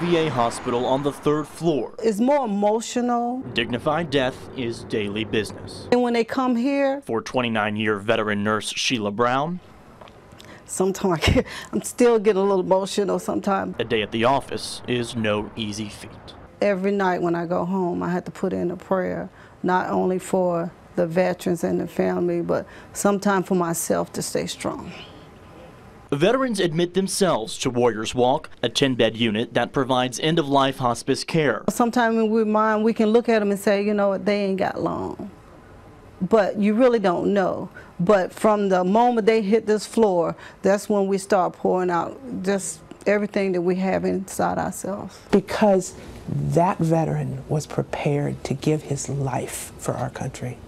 VA hospital on the 3rd floor. It's more emotional. Dignified death is daily business. And when they come here, For 29-year veteran nurse Sheila Brown, sometimes I'm still getting a little emotional sometimes. a day at the office is no easy feat. Every night when I go home, I have to put in a prayer, not only for the veterans and the family, but sometimes for myself to stay strong. Veterans admit themselves to Warriors Walk, a 10-bed unit that provides end-of-life hospice care. Sometimes when we're mine, we can look at them and say, you know what, they ain't got long. But you really don't know. But from the moment they hit this floor, that's when we start pouring out just everything that we have inside ourselves. Because that veteran was prepared to give his life for our country.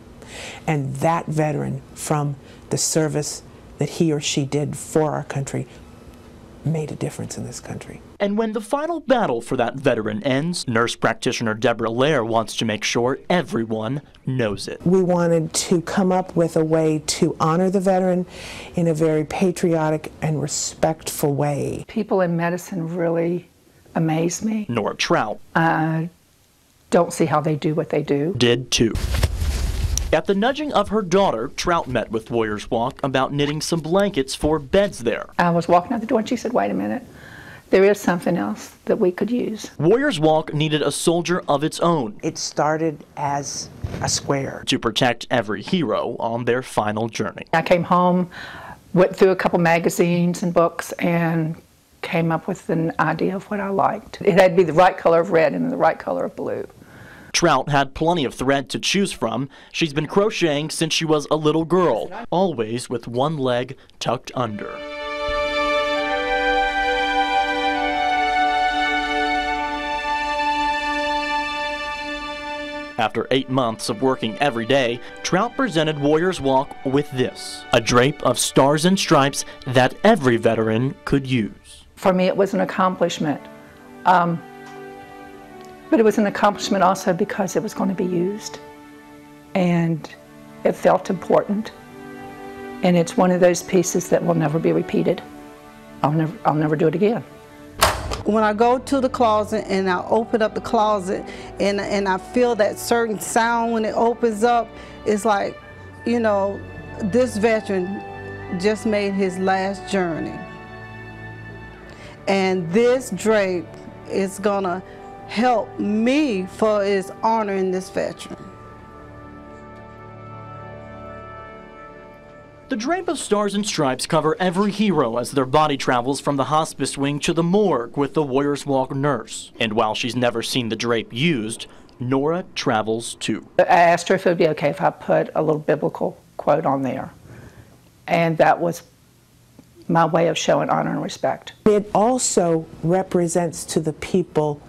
And that veteran, from the service that he or she did for our country, made a difference in this country. And when the final battle for that veteran ends, nurse practitioner Deborah Lair wants to make sure everyone knows it. We wanted to come up with a way to honor the veteran in a very patriotic and respectful way. People in medicine really amaze me. Nora Trout I don't see how they do what they do. did too. At the nudging of her daughter, Trout met with Warriors Walk about knitting some blankets for beds there. I was walking out the door and she said, wait a minute, there is something else that we could use. Warriors Walk needed a soldier of its own. It started as a square. To protect every hero on their final journey. I came home, went through a couple magazines and books, and came up with an idea of what I liked. It had to be the right color of red and the right color of blue. Trout had plenty of thread to choose from. She's been crocheting since she was a little girl, always with one leg tucked under. After 8 months of working every day, Trout presented Warriors Walk with this, a drape of stars and stripes that every veteran could use. For me, it was an accomplishment. But it was an accomplishment also because it was going to be used. And it felt important. And it's one of those pieces that will never be repeated. I'll never do it again. When I go to the closet and I open up the closet and I feel that certain sound when it opens up, it's like, you know, this veteran just made his last journey. And this drape is gonna help me for his honoring this veteran. The drape of stars and stripes cover every hero as their body travels from the hospice wing to the morgue with the Warriors Walk nurse. And while she's never seen the drape used, Nora travels too. I asked her if it would be okay if I put a little biblical quote on there. And that was my way of showing honor and respect. It also represents to the people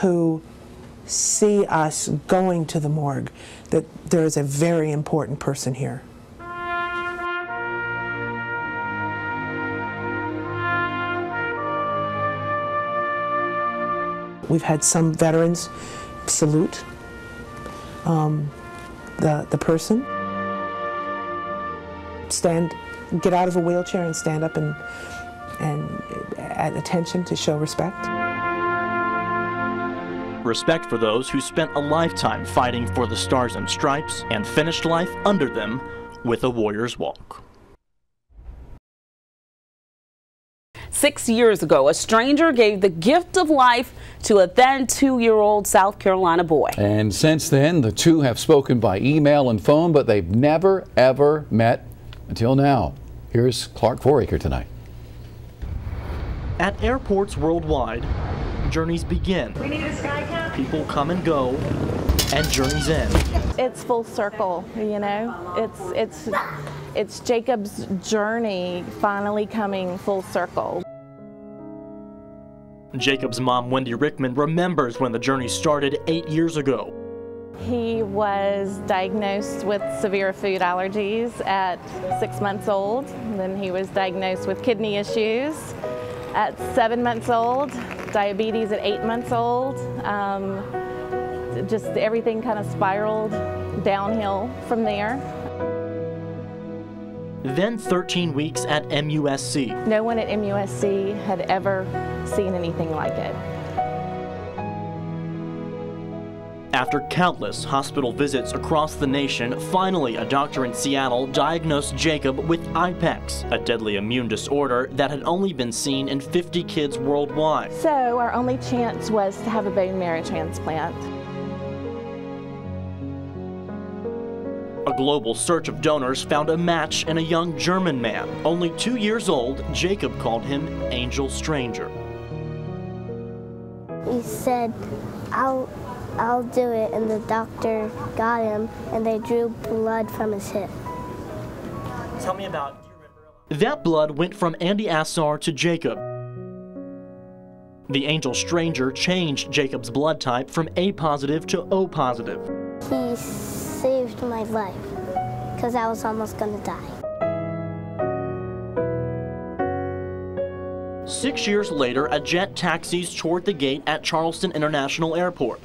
who see us going to the morgue that there is a very important person here. We've had some veterans salute the person, get out of a wheelchair and stand up and at attention to show respect. Respect for those who spent a lifetime fighting for the stars and stripes and finished life under them with a Warriors Walk. 6 years ago, a stranger gave the gift of life to a then 2-year-old South Carolina boy. And since then, the two have spoken by email and phone, but they've never, ever met until now. Here's Clark Fouraker tonight. At airports worldwide, journeys begin. We need a sky cap. People come and go, and journeys end. It's full circle, you know. It's Jacob's journey finally coming full circle. Jacob's mom, Wendy Rickman, remembers when the journey started 8 years ago. He was diagnosed with severe food allergies at 6 months old. Then he was diagnosed with kidney issues at 7 months old, diabetes at 8 months old. Just everything kind of spiraled downhill from there. Then 13 weeks at MUSC. No one at MUSC had ever seen anything like it. After countless hospital visits across the nation, finally a doctor in Seattle diagnosed Jacob with IPEX, a deadly immune disorder that had only been seen in 50 kids worldwide. So our only chance was to have a bone marrow transplant. A global search of donors found a match in a young German man. Only 2 years old, Jacob called him Angel Stranger. He said, I'll do it, and the doctor got him, and they drew blood from his hip. Tell me about, do you remember? That blood went from Andy Assar to Jacob. The Angel Stranger changed Jacob's blood type from A positive to O positive. He saved my life, because I was almost gonna die. 6 years later, a jet taxis toward the gate at Charleston International Airport.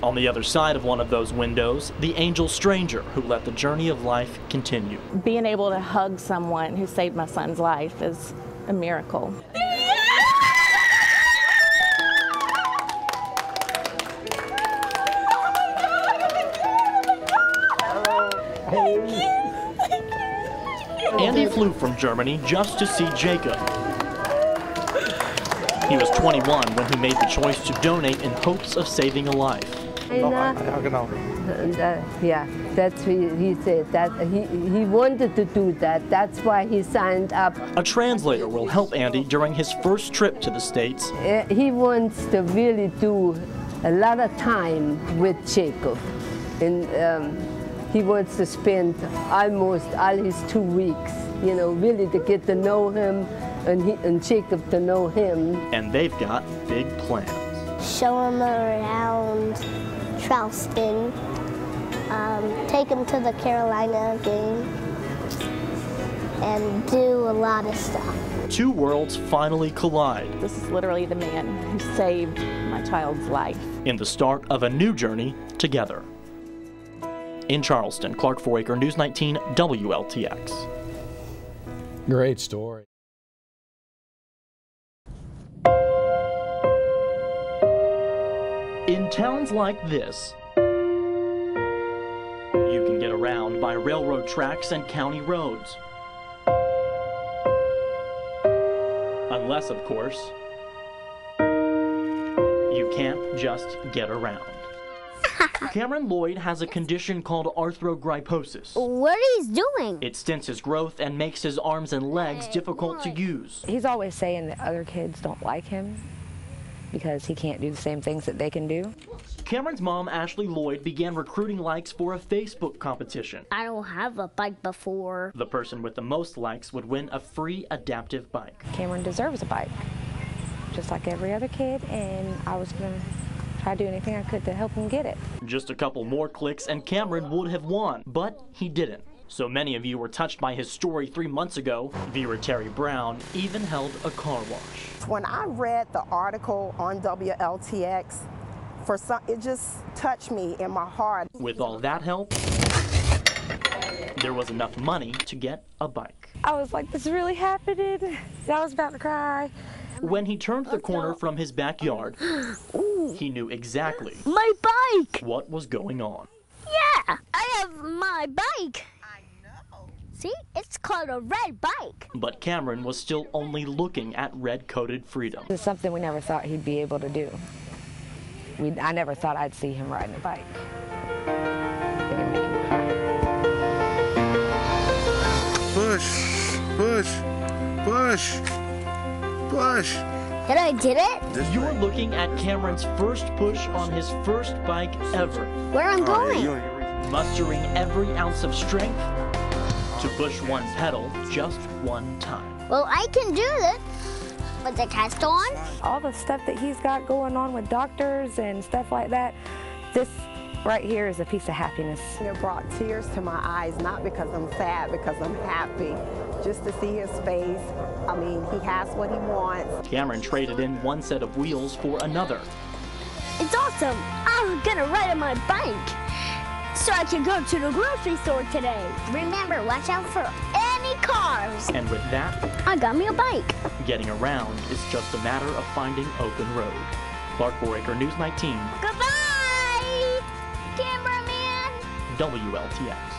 On the other side of one of those windows, the Angel Stranger who let the journey of life continue. Being able to hug someone who saved my son's life is a miracle. Andy flew from Germany just to see Jacob. He was 21 when he made the choice to donate in hopes of saving a life. Yeah, that's what he said, that he wanted to do that. That's why he signed up. A translator will help Andy during his first trip to the States. He wants to really do a lot of time with Jacob. And he wants to spend almost all his 2 weeks, you know, really to get to know him and Jacob to know him. And they've got big plans. Show him around Charleston, take him to the Carolina game, and do a lot of stuff. Two worlds finally collide. This is literally the man who saved my child's life. In the start of a new journey together. In Charleston, Clark Fouraker, News 19 WLTX. Great story. In towns like this, you can get around by railroad tracks and county roads. Unless, of course, you can't just get around. Cameron Lloyd has a condition called arthrogryposis. What he's doing? It stints his growth and makes his arms and legs difficult to use. He's always saying that other kids don't like him because he can't do the same things that they can do. Cameron's mom, Ashley Lloyd, began recruiting likes for a Facebook competition. I don't have a bike before. The person with the most likes would win a free adaptive bike. Cameron deserves a bike, just like every other kid, and I was going to try to do anything I could to help him get it. Just a couple more clicks and Cameron would have won, but he didn't. So many of you were touched by his story 3 months ago. Viewer Terry Brown even held a car wash. When I read the article on WLTX, it just touched me in my heart. With all that help, there was enough money to get a bike. I was like, this really happened. I was about to cry. When he turned the corner from his backyard, he knew exactly my bike! What was going on. Yeah, I have my bike. I know. See, it's called a red bike. But Cameron was still only looking at red-coated freedom. It's something we never thought he'd be able to do. I never thought I'd see him riding a bike. Push, push, push. Push. I did it? You're looking at Cameron's first push on his first bike ever. Where I'm going? Mustering every ounce of strength to push one pedal just one time. Well, I can do this. With the test on? All the stuff that he's got going on with doctors and stuff like that, this right here is a piece of happiness. It brought tears to my eyes, not because I'm sad, because I'm happy. Just to see his face. I mean, he has what he wants. Cameron traded in one set of wheels for another. It's awesome. I'm gonna ride on my bike so I can go to the grocery store today. Remember, watch out for any cars. And with that, I got me a bike. Getting around is just a matter of finding open road. Clark Fouraker, News 19. Goodbye! WLTX.